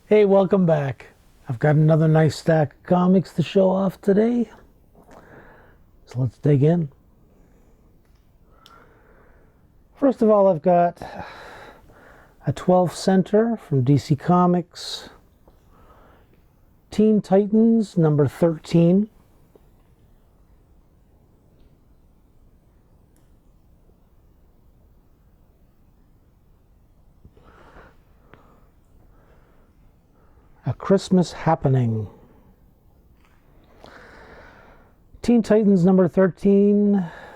Hey, welcome back. I've got another nice stack of comics to show off today. So let's dig in. First of all, I've got a 12 center from DC Comics. Teen Titans number 13. A Christmas Happening. Teen Titans number 13,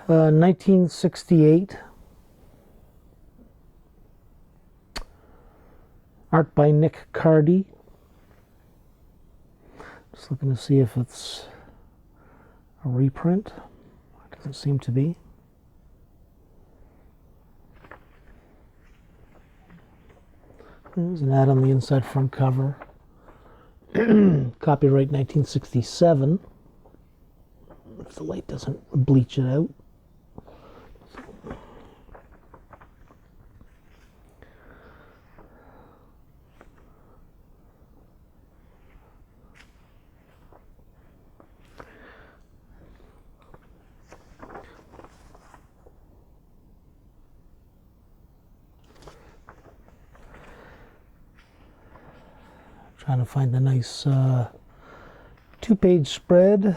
1968. Art by Nick Cardy. Just looking to see if it's a reprint. It doesn't seem to be. There's an ad on the inside front cover. Copyright 1967. If the light doesn't bleach it out. Trying to find a nice two-page spread.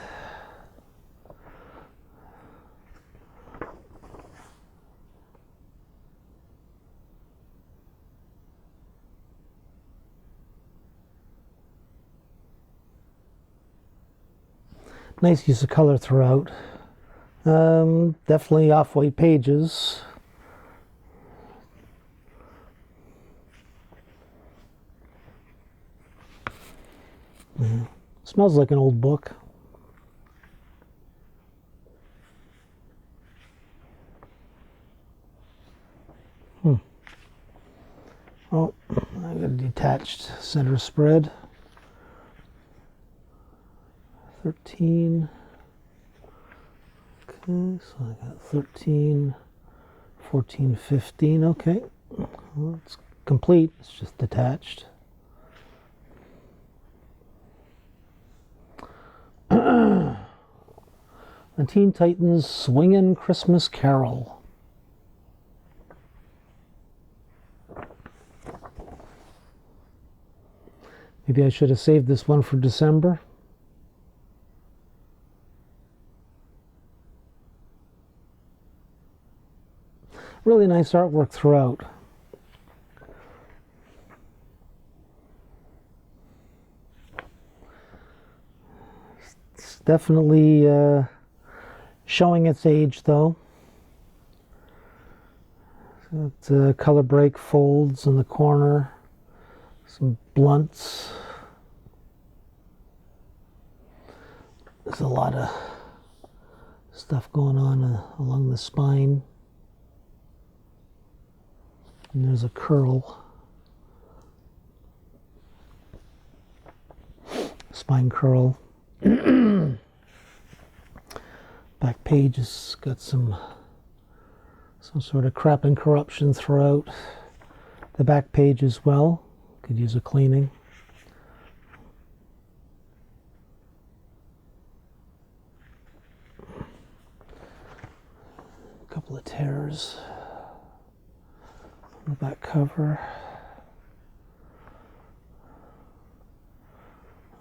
Nice use of color throughout. Definitely off-white pages. Yeah. Smells like an old book. Oh, I got a detached center spread. 13. Okay, so I got 13, 14, 15. Okay, well, it's complete. It's just detached. The Teen Titans Swingin' Christmas Carol. Maybe I should have saved this one for December. Really nice artwork throughout. It's definitely showing its age, though. It's color break folds in the corner, some blunts. There's a lot of stuff going on along the spine. And there's a curl. Spine curl. Back page has got some sort of crap and corruption throughout the back page as well. Could use a cleaning. A couple of tears on the back cover.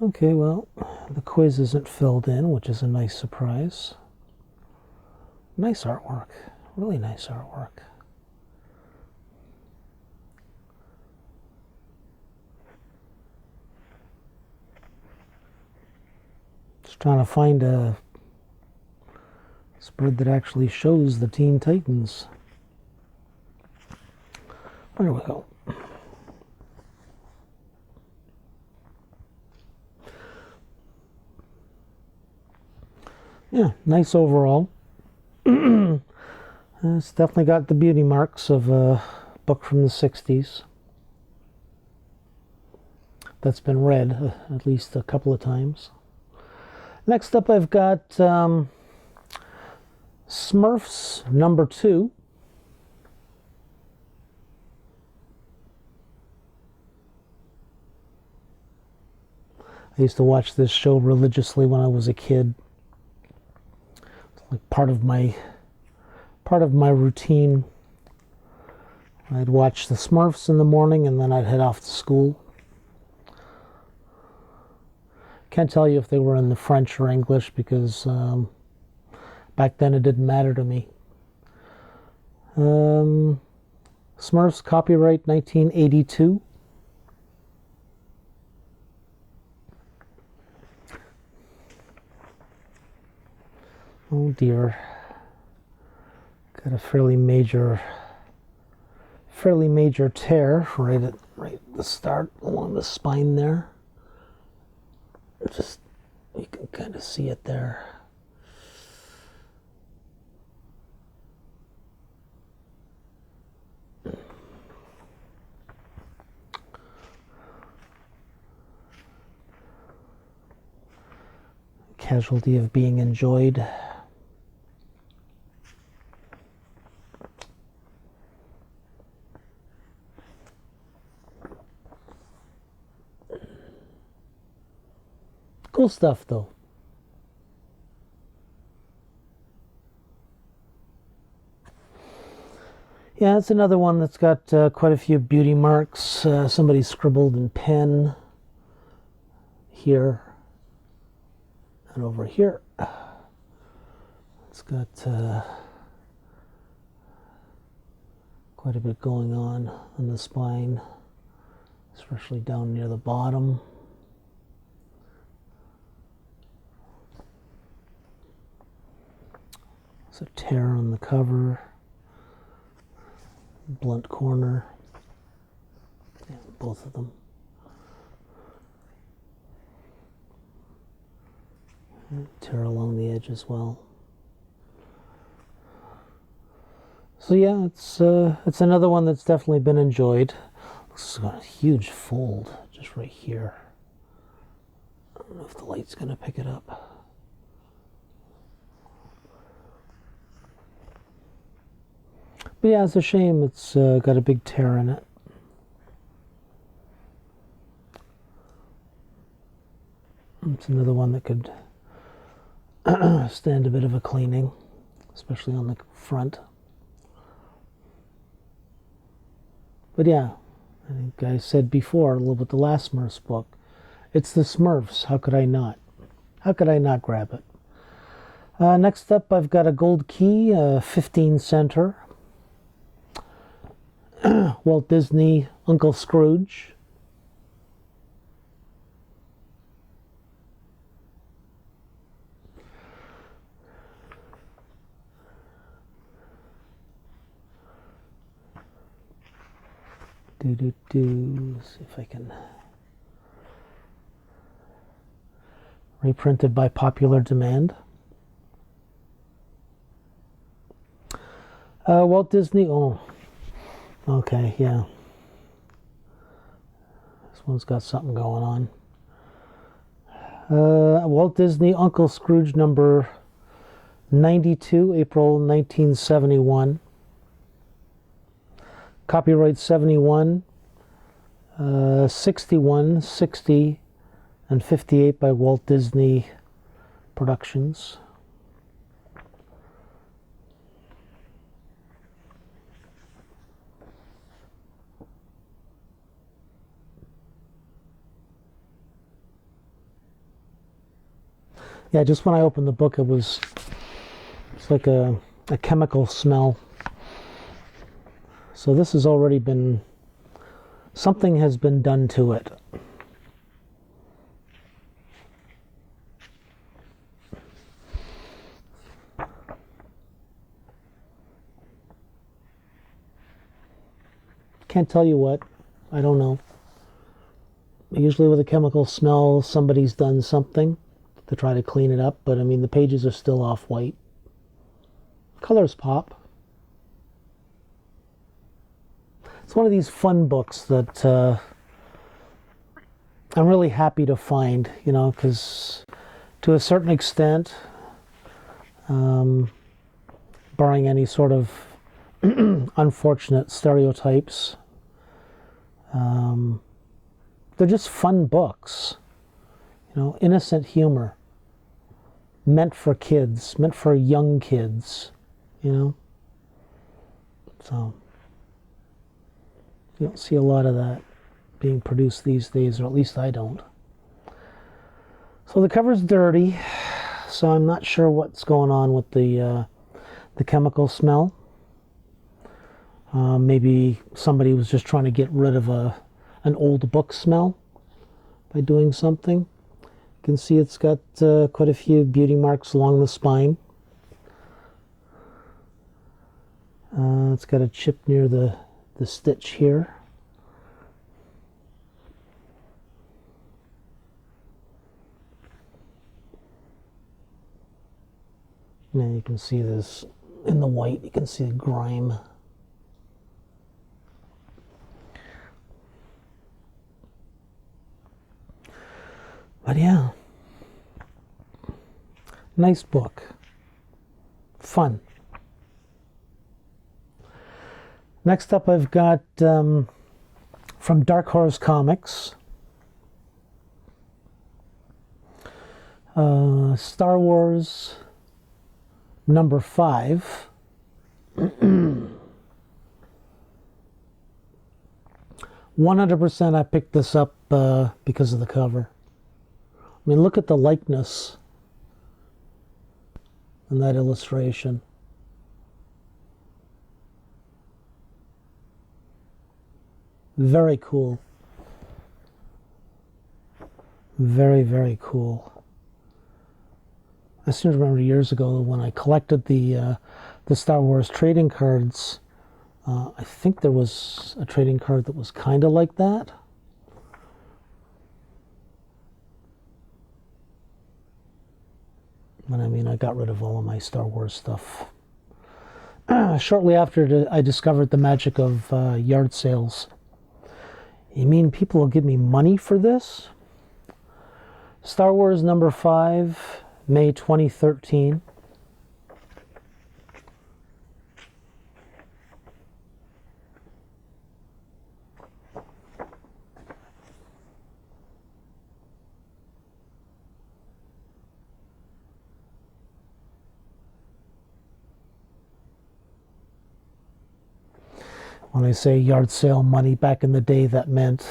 Okay, well, the quiz isn't filled in, which is a nice surprise. Nice artwork. Really nice artwork. Just trying to find a spread that actually shows the Teen Titans. There we go. Yeah, nice overall. It's definitely got the beauty marks of a book from the 60s that's been read at least a couple of times. Next up, I've got Smurfs number 2. I used to watch this show religiously when I was a kid. It's like part of my routine. I'd watch the Smurfs in the morning and then I'd head off to school. Can't tell you if they were in the French or English because back then it didn't matter to me. Smurfs, copyright 1982. Oh dear. Got a fairly major tear right at the start along the spine there. Just, you can kind of see it there. Casualty of being enjoyed. Cool stuff, though. Yeah, it's another one that's got quite a few beauty marks. Somebody scribbled in pen here and over here. It's got quite a bit going on the spine, especially down near the bottom. It's a tear on the cover, blunt corner, yeah, both of them. And tear along the edge as well. So yeah, it's another one that's definitely been enjoyed. It's got a huge fold just right here. I don't know if the light's going to pick it up. But yeah, it's a shame it's got a big tear in it. It's another one that could stand a bit of a cleaning, especially on the front. But yeah, I think I said before a little bit the last Smurfs book. It's the Smurfs. How could I not? How could I not grab it? Next up, I've got a gold key, 15 center. Walt Disney, Uncle Scrooge. See if I can. Reprinted by popular demand. Walt Disney, oh. Okay, yeah. This one's got something going on. Walt Disney Uncle Scrooge number 92, April 1971. Copyright 71, 61, 60, and 58 by Walt Disney Productions. Yeah, just when I opened the book, it's like a chemical smell. So this has already been, something has been done to it. Can't tell you what, I don't know. Usually with a chemical smell, somebody's done something to try to clean it up, but I mean the pages are still off-white. Colors pop. It's one of these fun books that I'm really happy to find, you know, because to a certain extent, barring any sort of unfortunate stereotypes, they're just fun books. You know, innocent humor. Meant for kids, meant for young kids, you know? So, you don't see a lot of that being produced these days, or at least I don't. So the cover's dirty, so I'm not sure what's going on with the chemical smell. Maybe somebody was just trying to get rid of an old book smell by doing something. You can see it's got quite a few beauty marks along the spine. It's got a chip near the stitch here. And you can see this in the white, you can see the grime. But yeah, nice book. Fun. Next up I've got from Dark Horse Comics, Star Wars number 5. 100% I picked this up because of the cover. I mean, look at the likeness in that illustration. Very cool. Very, very cool. I seem to remember years ago when I collected the Star Wars trading cards. I think there was a trading card that was kind of like that. But I mean, I got rid of all of my Star Wars stuff. Shortly after I discovered the magic of yard sales. You mean people will give me money for this? Star Wars number 5, May 2013. When I say yard sale money, back in the day that meant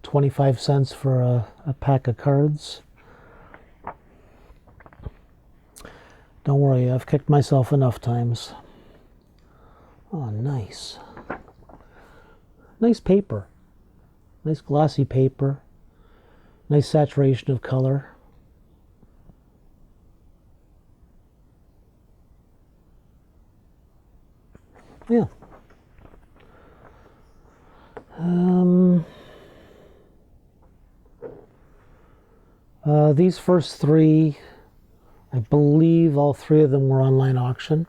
25 cents for a pack of cards. Don't worry, I've kicked myself enough times. Oh, nice. Nice paper. Nice glossy paper. Nice saturation of color. Yeah. These first 3, I believe all 3 of them were online auction.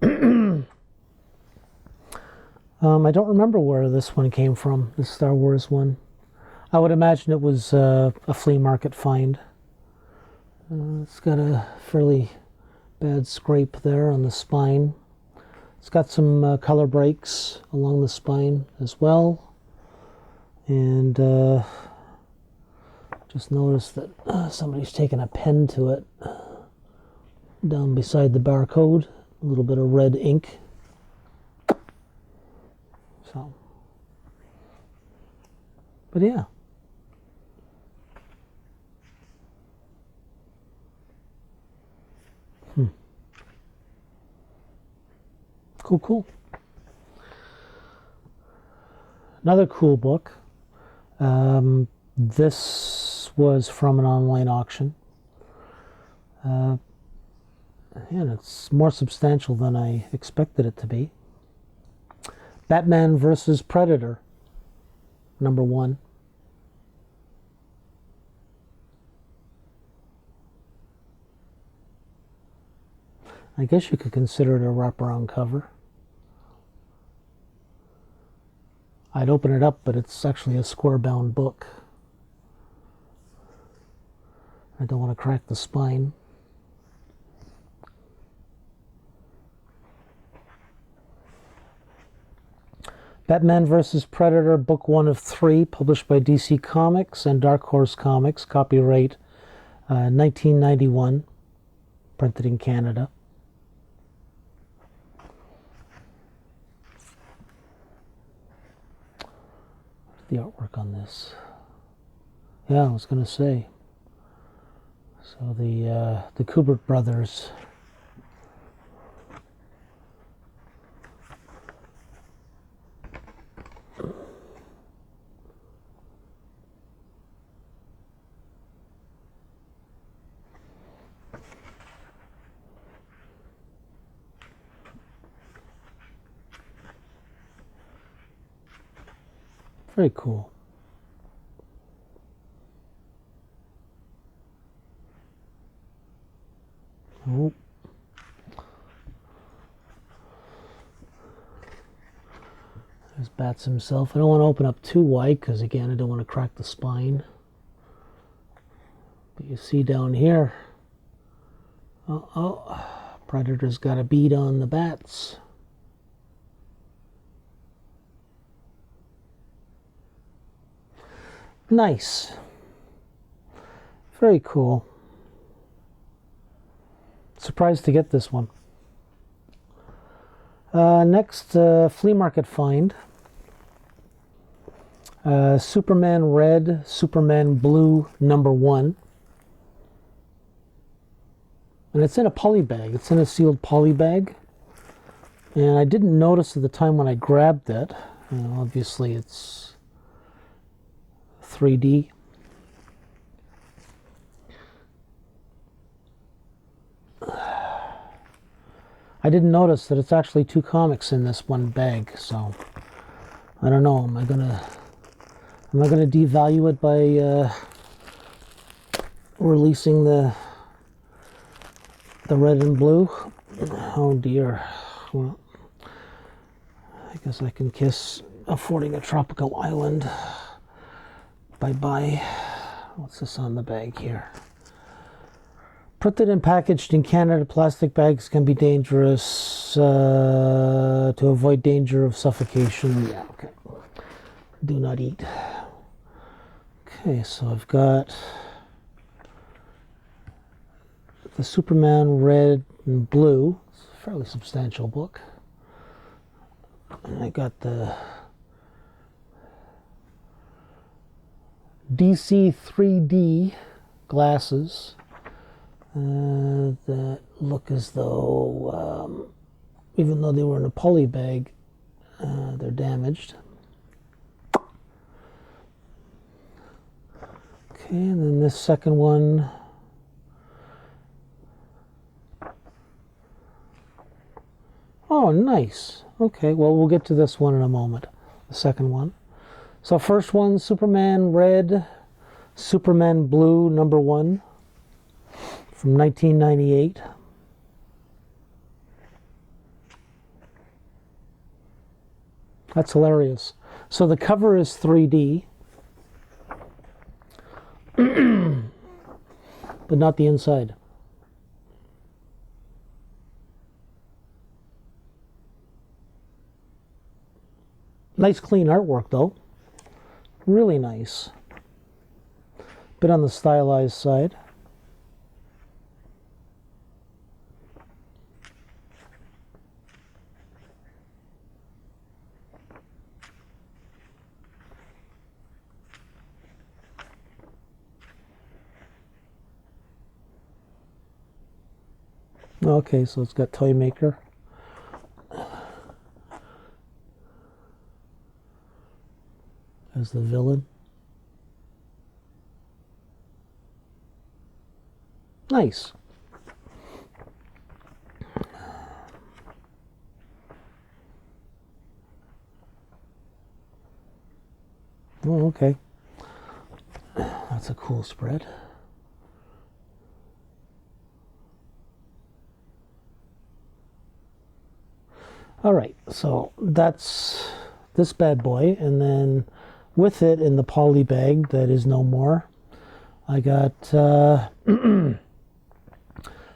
I don't remember where this one came from, the Star Wars one. I would imagine it was a flea market find. It's got a fairly bad scrape there on the spine. It's got some color breaks along the spine as well. And just noticed that somebody's taken a pen to it down beside the barcode. A little bit of red ink. So, but yeah. Cool, cool. Another cool book. This was from an online auction. And it's more substantial than I expected it to be. Batman vs. Predator, number 1. I guess you could consider it a wraparound cover. I'd open it up, but it's actually a square-bound book. I don't want to crack the spine. Batman vs. Predator, book 1 of 3, published by DC Comics and Dark Horse Comics, copyright 1991, printed in Canada. The artwork on this. Yeah, I was going to say. So the Kubert brothers. Very cool. Oh. There's Bats himself. I don't want to open up too wide because, again, I don't want to crack the spine. But you see down here, Predator's got a bead on the Bats. Nice. Very cool. Surprised to get this one. Next, flea market find. Superman Red, Superman Blue, #1. And it's in a poly bag. It's in a sealed poly bag. And I didn't notice at the time when I grabbed it. Obviously, it's 3D. I didn't notice that it's actually 2 comics in this one bag, so I don't know. Am I gonna devalue it by releasing the red and blue? Oh dear. Well, I guess I can kiss affording a tropical island. Bye-bye. What's this on the bag here? Printed and packaged in Canada, plastic bags can be dangerous to avoid danger of suffocation. Yeah, okay. Do not eat. Okay, so I've got the Superman Red and Blue. It's a fairly substantial book. And I got the DC 3D glasses that look as though, even though they were in a poly bag, they're damaged. Okay, and then this second one. Oh, nice. Okay, well, we'll get to this one in a moment, the second one. So first one, Superman Red, Superman Blue, #1, from 1998. That's hilarious. So the cover is 3D, but not the inside. Nice clean artwork though. Really nice. Bit on the stylized side. Okay, so it's got Toy Maker. As the villain. Nice. Oh, okay. That's a cool spread. All right, so that's this bad boy, and then with it in the poly bag that is no more, I got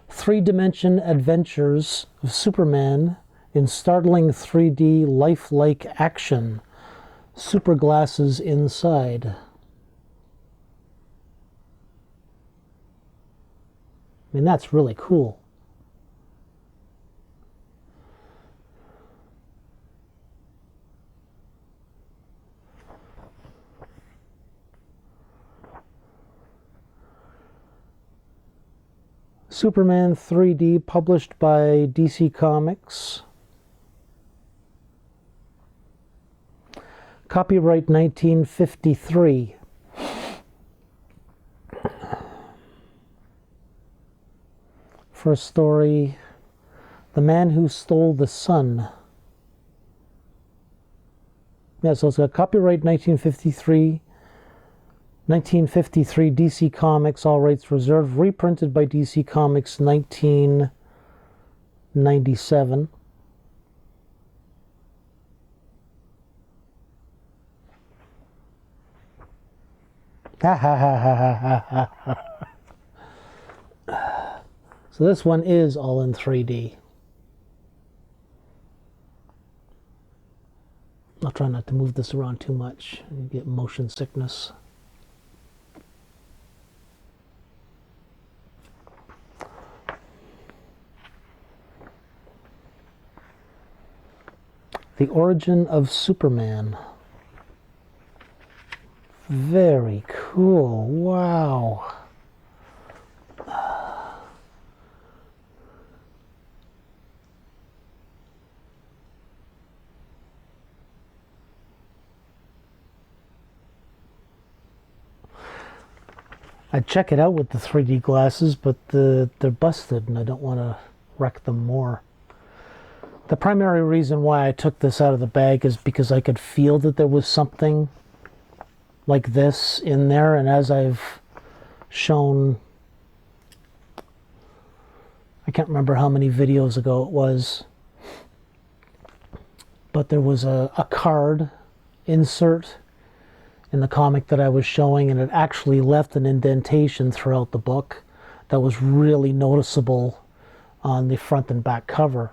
3-dimension adventures of Superman in startling 3D lifelike action. Super glasses inside. I mean, that's really cool. Superman 3D, published by DC Comics. Copyright 1953. First story, The Man Who Stole the Sun. Yeah, so it's got copyright 1953. 1953 DC Comics, all rights reserved. Reprinted by DC Comics 1997. Ha ha ha ha ha ha ha. So this one is all in 3D. I'll try not to move this around too much and get motion sickness. The Origin of Superman. Very cool. Wow. I'd check it out with the 3D glasses, but they're busted and I don't want to wreck them more. The primary reason why I took this out of the bag is because I could feel that there was something like this in there, and as I've shown, I can't remember how many videos ago it was, but there was a card insert in the comic that I was showing, and it actually left an indentation throughout the book that was really noticeable on the front and back cover.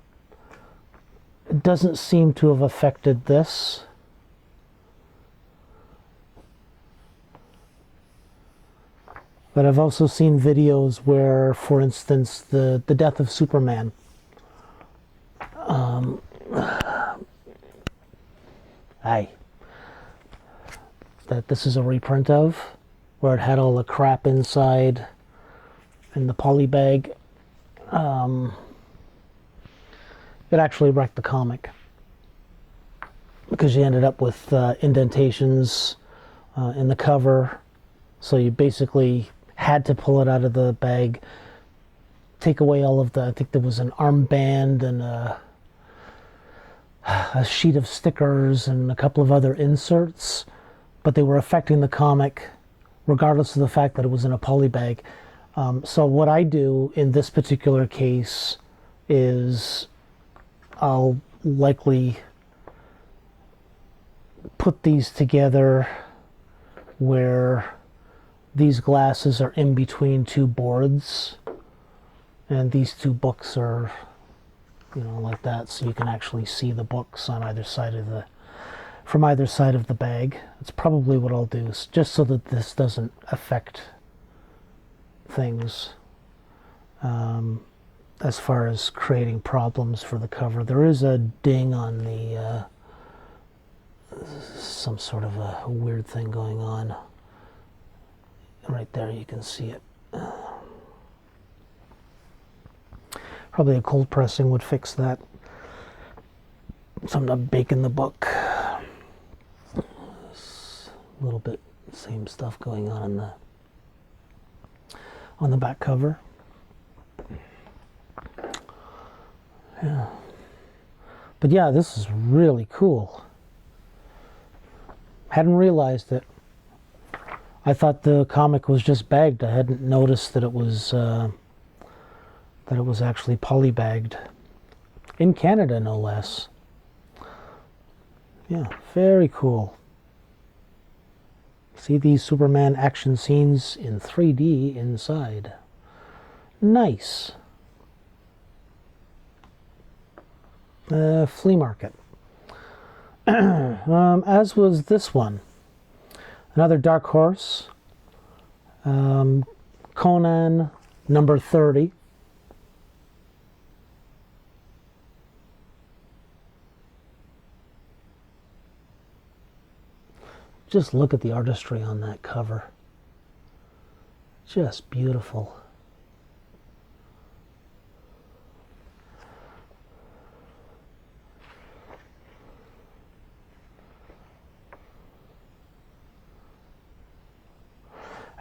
It doesn't seem to have affected this. But I've also seen videos where, for instance, the death of Superman. That this is a reprint of, where it had all the crap inside in the poly bag. It actually wrecked the comic because you ended up with indentations in the cover. So you basically had to pull it out of the bag, take away all of the, I think there was an armband and a sheet of stickers and a couple of other inserts, but they were affecting the comic regardless of the fact that it was in a poly bag. So what I do in this particular case is I'll likely put these together where these glasses are in between two boards and these two books are, you know, like that, so you can actually see the books on either side of the, from either side of the bag. That's probably what I'll do, just so that this doesn't affect things as far as creating problems for the cover. There is a ding on the some sort of a weird thing going on right there. You can see it. Probably a cold pressing would fix that. So I'm not baking the book. It's a little bit same stuff going on the back cover. Yeah. But yeah, this is really cool. Hadn't realized it. I thought the comic was just bagged. I hadn't noticed that it was actually polybagged. In Canada, no less. Yeah, very cool. See these Superman action scenes in 3D inside. Nice. flea market. As was this one. Another dark horse. Conan number 30. Just look at the artistry on that cover. Just beautiful.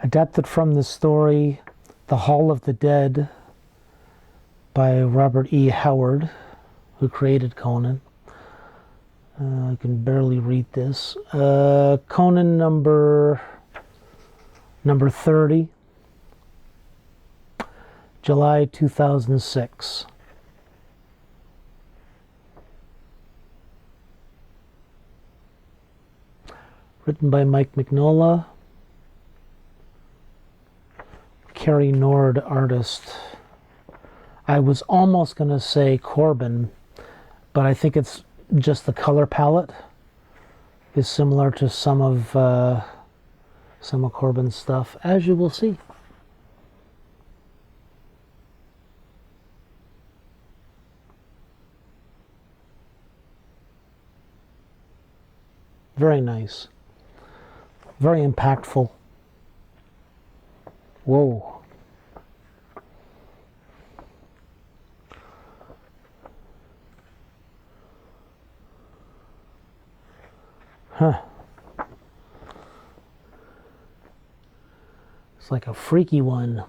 Adapted from the story The Hall of the Dead by Robert E. Howard, who created Conan. I can barely read this. Conan number 30, July 2006. Written by Mike Mignola. Carrie Nord, artist. I was almost going to say Corbin, but I think it's just the color palette is similar to some of Corbin's stuff, as you will see. Very nice. Very impactful. Whoa. Huh. It's like a freaky one.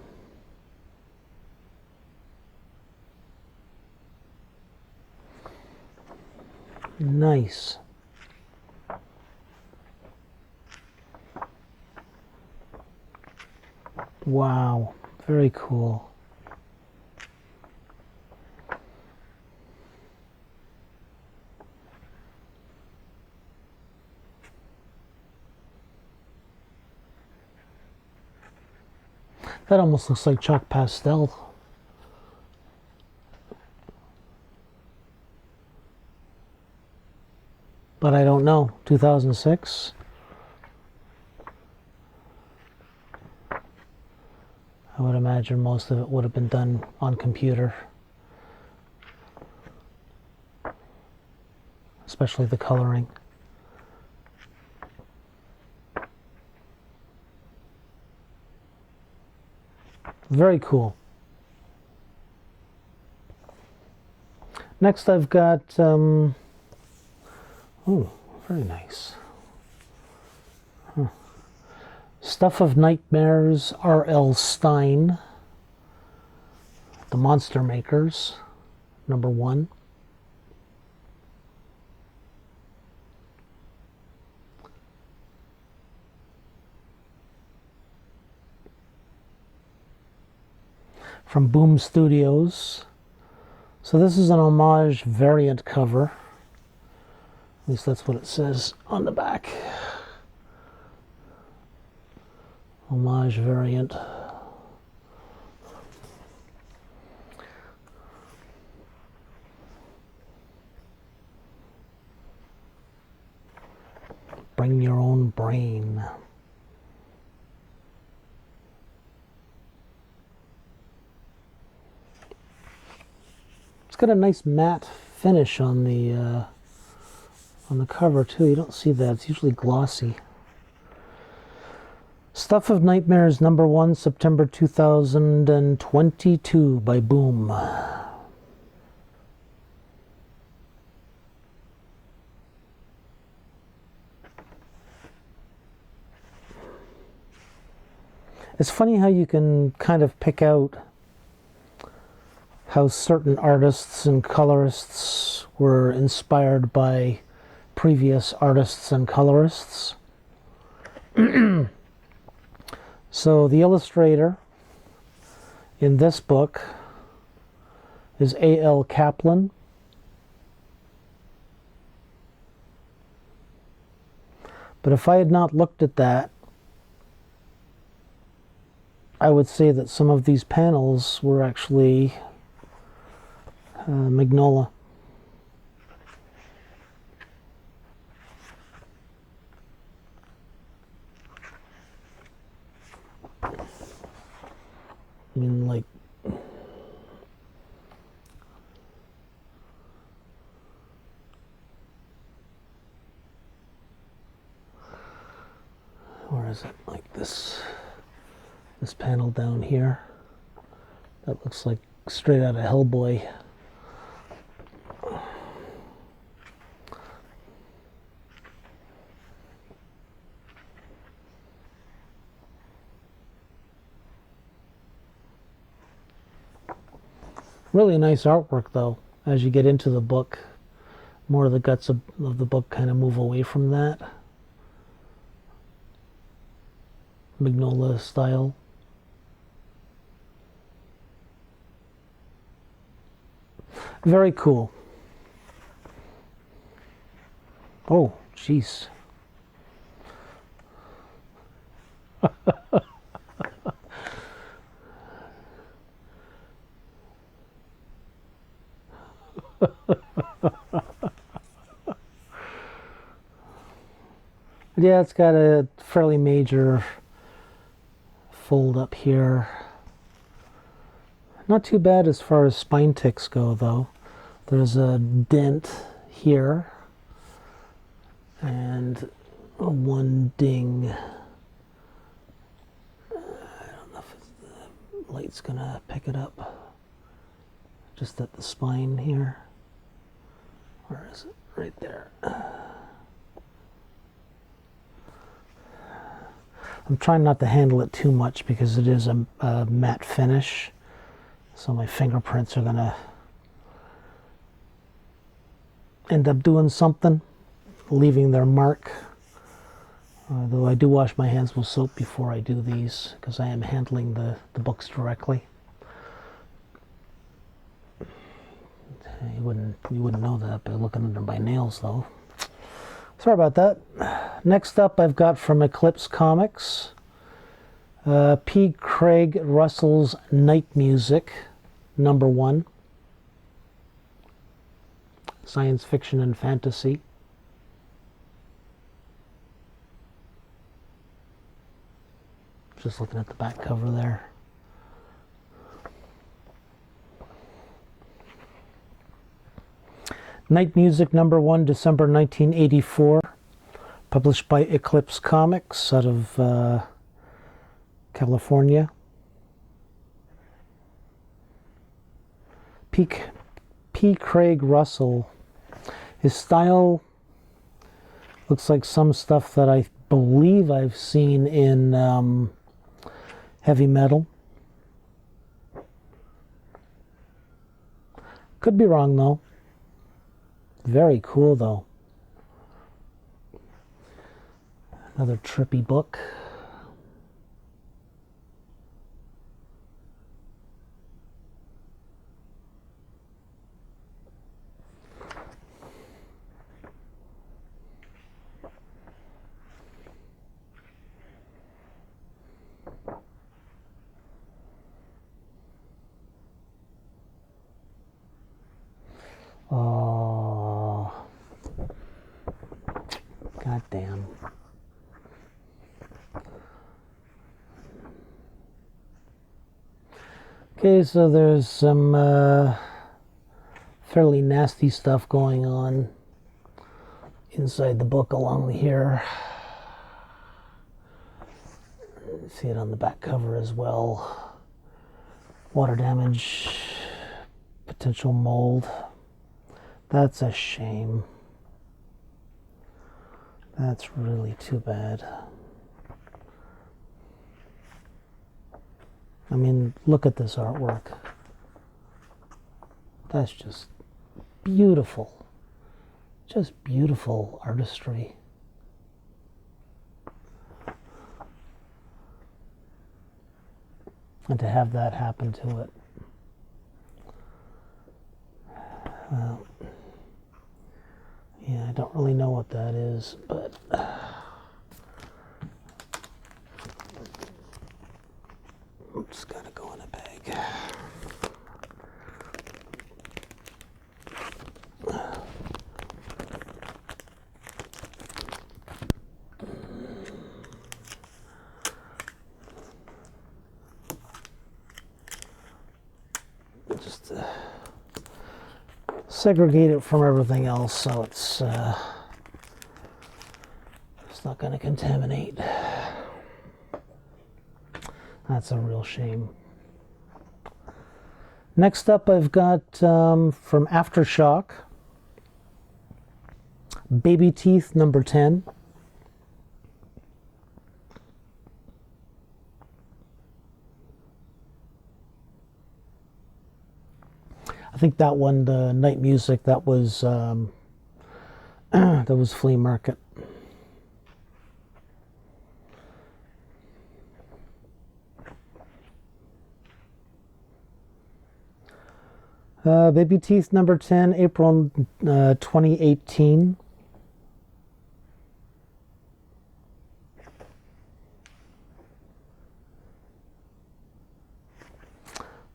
Nice. Wow, very cool. That almost looks like chalk pastel. But I don't know. 2006? I would imagine most of it would have been done on computer. Especially the coloring. Very cool. Next I've got, oh, very nice. Huh. Stuff of Nightmares, R.L. Stine. The Monster Makers, number 1. From Boom Studios. So this is an homage variant cover. At least that's what it says on the back. Homage variant. Bring your own brain. It's got a nice matte finish on the cover too. You don't see that. It's usually glossy. Stuff of Nightmares, number 1, September 2022 by Boom. It's funny how you can kind of pick out how certain artists and colorists were inspired by previous artists and colorists. So the illustrator in this book is A.L. Kaplan. But if I had not looked at that, I would say that some of these panels were actually Mignola. I mean, like, where is it? Like this panel down here. That looks like straight out of Hellboy. Really nice artwork, though. As you get into the book, more of the guts of the book kind of move away from that. Magnolia style. Very cool. Oh, jeez. Yeah, it's got a fairly major fold up here. Not too bad as far as spine ticks go, though. There's a dent here and one ding. I don't know if the light's gonna pick it up. Just at the spine here. Where is it? Right there. I'm trying not to handle it too much because it is a matte finish. So my fingerprints are gonna end up doing something, leaving their mark. Though I do wash my hands with soap before I do these because I am handling the books directly. You wouldn't know that by looking under my nails, though. Sorry about that. Next up, I've got from Eclipse Comics, P. Craig Russell's Night Music, #1. Science fiction and fantasy. Just looking at the back cover there. Night Music #1, December 1984. Published by Eclipse Comics out of California. P. Craig Russell. His style looks like some stuff that I believe I've seen in heavy metal. Could be wrong, though. Very cool, though. Another trippy book. Oh, god damn. Okay, so there's some fairly nasty stuff going on inside the book along here. See it on the back cover as well. Water damage, potential mold. That's a shame. That's really too bad. I mean, look at this artwork. That's just beautiful. Just beautiful artistry. And to have that happen to it. Well, yeah, I don't really know what that is, but it's gotta go in a bag. just segregate it from everything else so it's not going to contaminate. That's a real shame. Next up, I've got from Aftershock, Baby Teeth number 10. I think that one, the night music, that was that was Flea Market. Baby Teeth number 10, April 2018.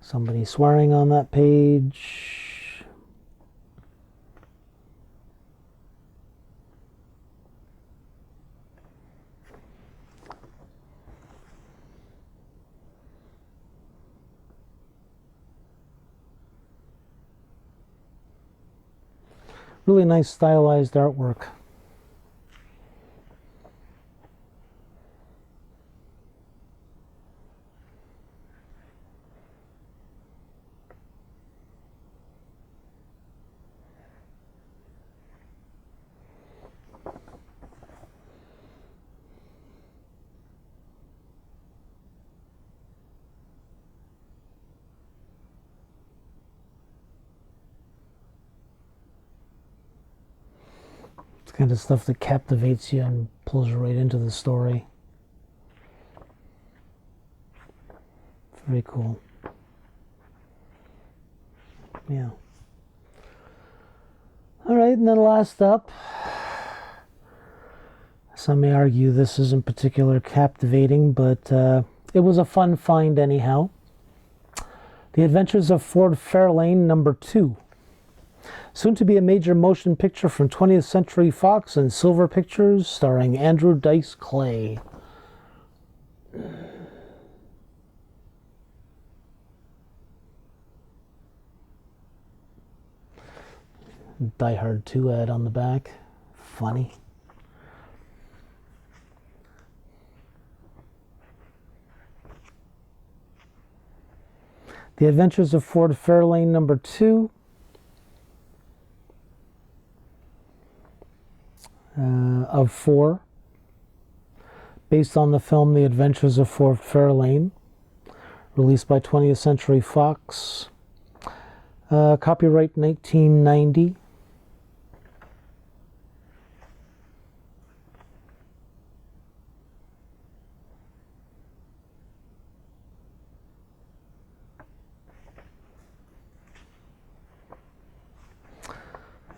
Somebody swearing on that page. Really nice stylized artwork. Kind of stuff that captivates you and pulls you right into the story. Very cool. Yeah. All right, and then last up, some may argue this isn't particularly captivating, but it was a fun find anyhow. The Adventures of Ford Fairlane number 2. Soon to be a major motion picture from 20th Century Fox and Silver Pictures, starring Andrew Dice Clay. Die Hard 2 ad on the back. Funny. The Adventures of Ford Fairlane number 2. Of 4, based on the film The Adventures of Ford Fairlane, released by 20th Century Fox, copyright 1990.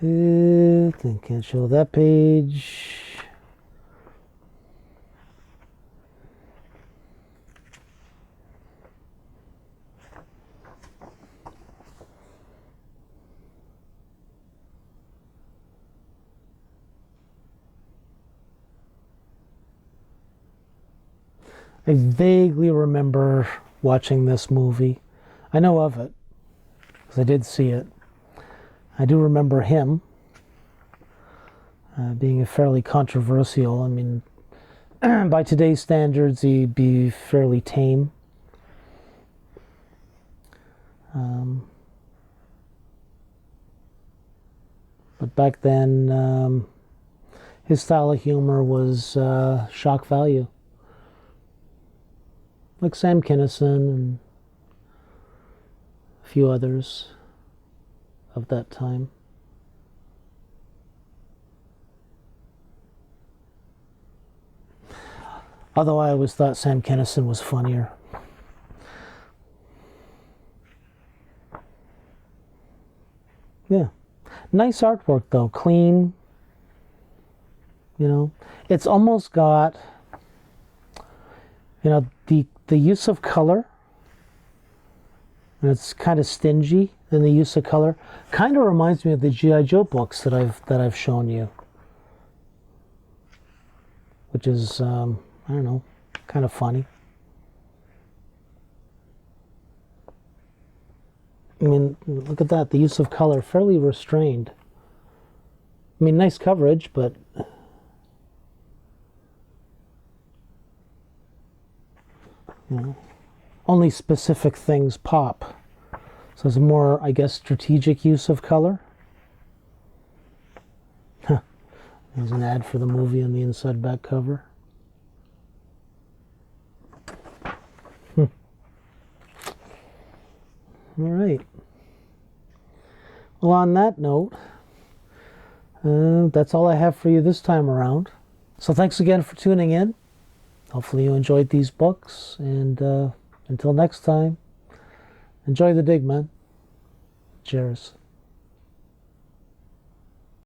I can't show that page. I vaguely remember watching this movie. I know of it, because I did see it. I do remember him being a fairly controversial. I mean, by today's standards, he'd be fairly tame. But back then, his style of humor was shock value. Like Sam Kinison and a few others of that time. Although I always thought Sam Kinison was funnier. Yeah. Nice artwork though, clean. You know, it's almost got, you know, the use of color. And it's kind of stingy in the use of color. Kind of reminds me of the G.I. Joe books that I've shown you, which is I don't know, kind of funny. I mean, look at that. The use of color, fairly restrained. I mean, nice coverage, but you know, only specific things pop. So it's more, I guess, strategic use of color. Huh. There's an ad for the movie on the inside back cover. All right. Well, on that note, that's all I have for you this time around. So thanks again for tuning in. Hopefully you enjoyed these books, and until next time, enjoy the dig, man. Cheers.